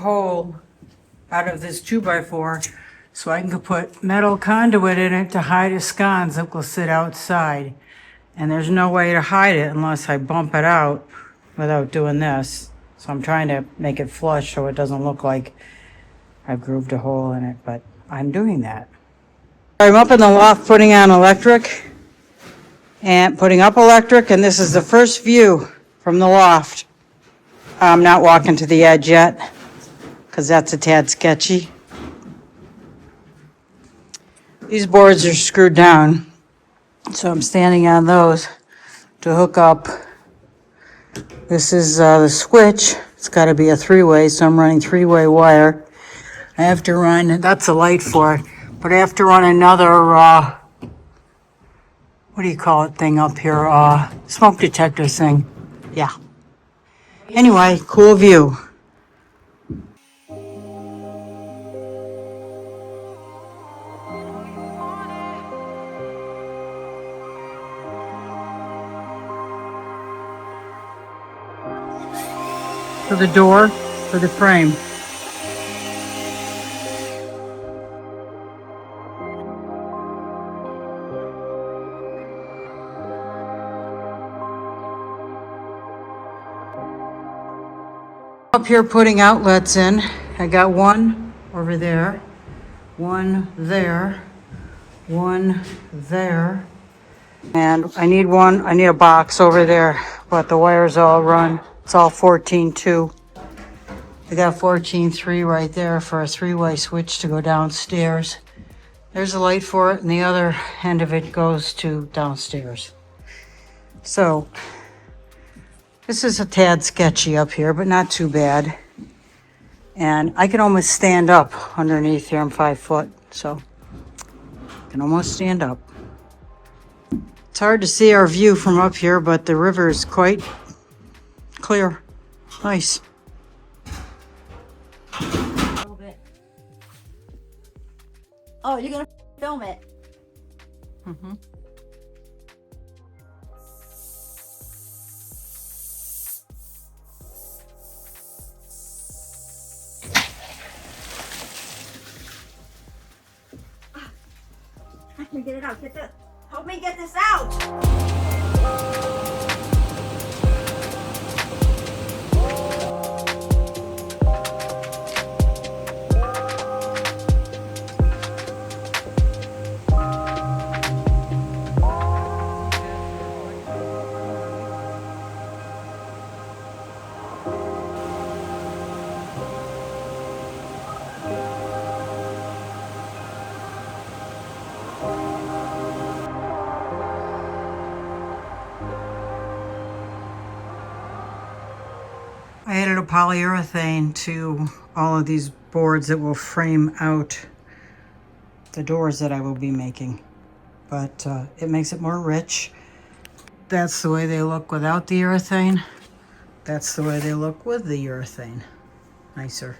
hole out of this 2x4 so I can put metal conduit in it to hide the scones that will sit outside. And there's no way to hide it unless I bump it out without doing this. So I'm trying to make it flush so it doesn't look like I've grooved a hole in it, but I'm doing that. I'm up in the loft putting on electric and putting up electric, and this is the first view from the loft. I'm not walking to the edge yet because that's a tad sketchy. These boards are screwed down, so I'm standing on those to hook up. This is the switch. It's got to be a 3-way, so I'm running 3-way wire. I have to run, that's a light for it, but I have to run another, what do you call it thing up here? Smoke detector thing. Yeah. Anyway, cool view. For the door, for the frame. Up here putting outlets in. I got one over there, one there, one there, and I need a box over there, but the wires all run. It's all 14.2. I got 14.3 right there for a 3-way switch to go downstairs. There's a light for it, and the other end of it goes to downstairs. So this is a tad sketchy up here, but not too bad. And I can almost stand up underneath here. I'm 5 foot, so I can almost stand up. It's hard to see our view from up here, but the river is quite clear. Nice. A little bit. Oh, you're gonna film it. Mm-hmm. I can get it out. Help me get this out. I added a polyurethane to all of these boards that will frame out the doors that I will be making. But it makes it more rich. That's the way they look without the urethane. That's the way they look with the urethane. Nicer.